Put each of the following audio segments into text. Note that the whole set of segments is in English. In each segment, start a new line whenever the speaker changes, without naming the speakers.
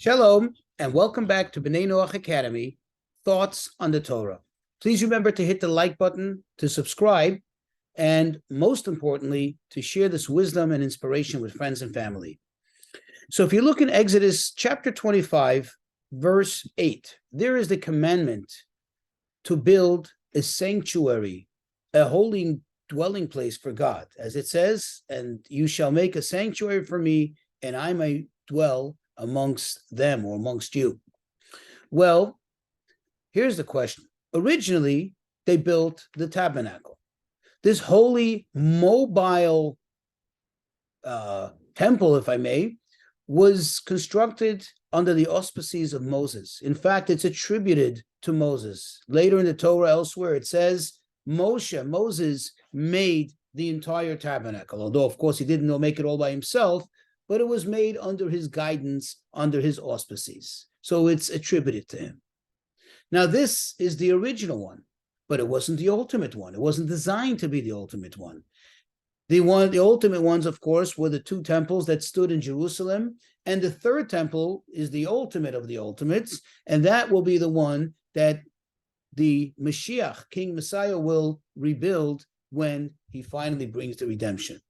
Shalom, and welcome back to B'nai Noach Academy, Thoughts on the Torah. Please remember to hit the like button, to subscribe, and most importantly, to share this wisdom and inspiration with friends and family. So if you look in Exodus chapter 25, verse 8, there is the commandment to build a sanctuary, a holy dwelling place for God. As it says, and you shall make a sanctuary for me, and I may dwell amongst them or amongst you. Well, here's the question. Originally, they built the tabernacle, this holy mobile temple, if I may, was constructed under the auspices of Moses. In fact, it's attributed to Moses. Later in the Torah, elsewhere, it says Moses made the entire tabernacle, although, of course, he didn't make it all by himself, but it was made under his guidance, under his auspices. So it's attributed to him. Now, this is the original one, but it wasn't the ultimate one. It wasn't designed to be the ultimate one. The ultimate ones, of course, were the two temples that stood in Jerusalem, and the third temple is the ultimate of the ultimates, and that will be the one that the Mashiach, King Messiah, will rebuild when he finally brings the redemption.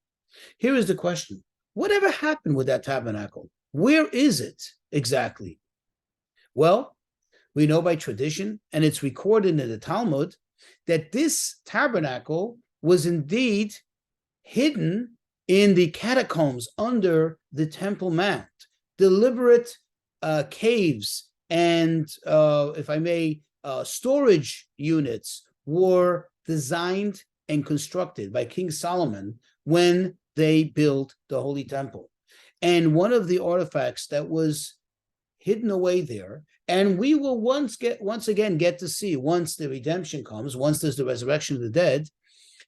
Here is the question. Whatever happened with that tabernacle? Where is it exactly? Well, we know by tradition, and it's recorded in the Talmud, that this tabernacle was indeed hidden in the catacombs under the Temple Mount. Deliberate caves and, if I may, storage units were designed and constructed by King Solomon when they built the Holy Temple. And one of the artifacts that was hidden away there, and we will once again get to see, once the redemption comes, once there's the resurrection of the dead,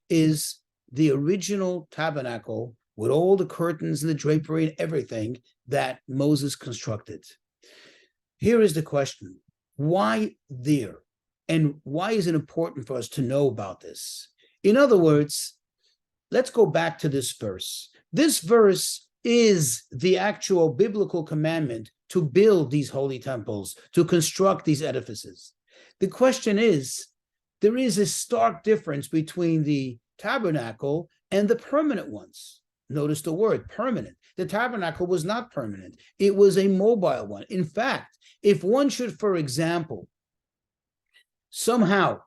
is the original tabernacle with all the curtains and the drapery and everything that Moses constructed. Here is the question. Why there? And why is it important for us to know about this? In other words, let's go back to this verse. This verse is the actual biblical commandment to build these holy temples, to construct these edifices. The question is, there is a stark difference between the tabernacle and the permanent ones. Notice the word permanent. The tabernacle was not permanent. It was a mobile one. In fact, if one should, for example, somehow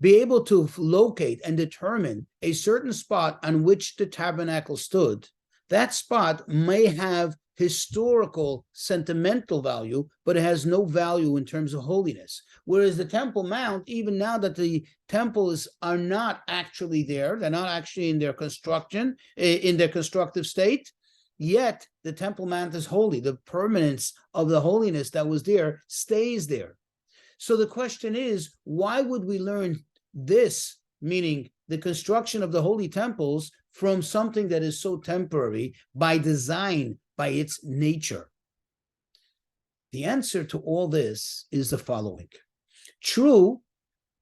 be able to locate and determine a certain spot on which the tabernacle stood, that spot may have historical, sentimental value, but it has no value in terms of holiness. Whereas the Temple Mount, even now that the temples are not actually there, they're not actually in their construction, in their constructive state, yet the Temple Mount is holy. The permanence of the holiness that was there stays there. So the question is, why would we learn this, meaning the construction of the holy temples, from something that is so temporary by design, by its nature? The answer to all this is the following. True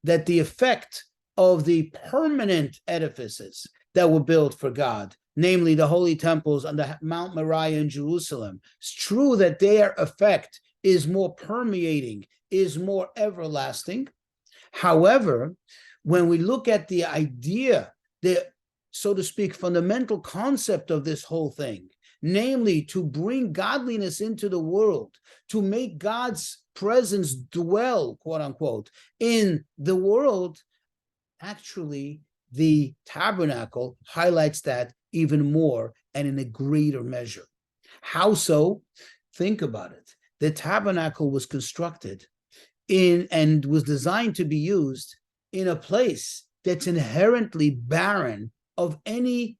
that the effect of the permanent edifices that were built for God, namely the holy temples on the Mount Moriah in Jerusalem, it's true that their effect is more permeating, is more everlasting. However, when we look at the idea, the, so to speak, fundamental concept of this whole thing, namely to bring godliness into the world, to make God's presence dwell, quote unquote, in the world, actually the tabernacle highlights that even more and in a greater measure. How so? Think about it. The tabernacle was constructed in and was designed to be used in a place that's inherently barren of any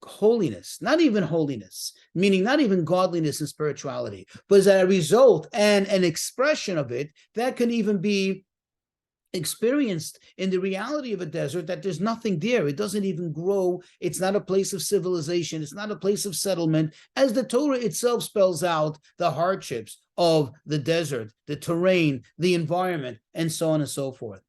holiness, not even holiness, meaning not even godliness and spirituality, but as a result and an expression of it that can even be experienced in the reality of a desert, that there's nothing there. It doesn't even grow. It's not a place of civilization. It's not a place of settlement, as the Torah itself spells out the hardships of the desert, the terrain, the environment, and so on and so forth.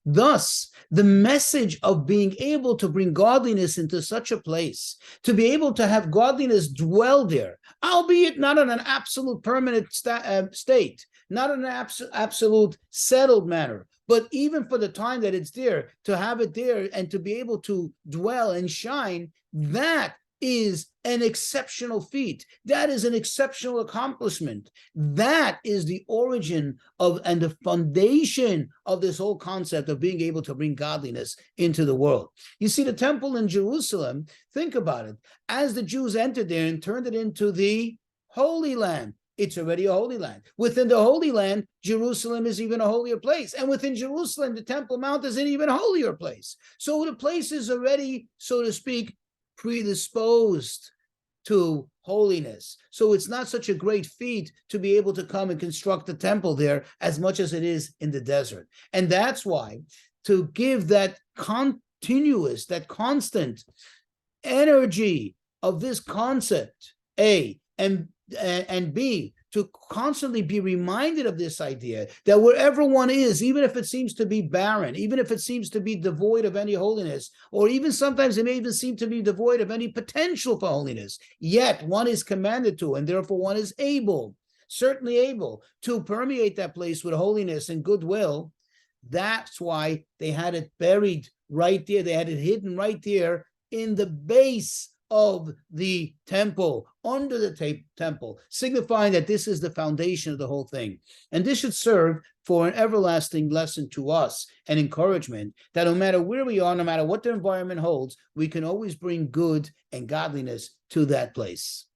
Thus, the message of being able to bring godliness into such a place, to be able to have godliness dwell there, albeit not in an absolute permanent state, not in an absolute settled manner, but even for the time that it's there, to have it there and to be able to dwell and shine, that is an exceptional feat. That is an exceptional accomplishment. That is the origin of and the foundation of this whole concept of being able to bring godliness into the world. You see, the temple in Jerusalem, think about it. As the Jews entered there and turned it into the Holy Land, it's already a holy land. Within the Holy Land, Jerusalem is even a holier place. And within Jerusalem, the Temple Mount is an even holier place. So the place is already, so to speak, predisposed to holiness. So it's not such a great feat to be able to come and construct a temple there as much as it is in the desert. And that's why, to give that continuous, that constant energy of this concept, A, and B, to constantly be reminded of this idea that wherever one is, even if it seems to be barren, even if it seems to be devoid of any holiness, or even sometimes it may even seem to be devoid of any potential for holiness, yet one is commanded to, and therefore one is able, certainly able, to permeate that place with holiness and goodwill. That's why they had it buried right there. They had it hidden right there in the base of the temple, under the temple, signifying that this is the foundation of the whole thing. And this should serve for an everlasting lesson to us and encouragement that no matter where we are, no matter what the environment holds, we can always bring good and godliness to that place.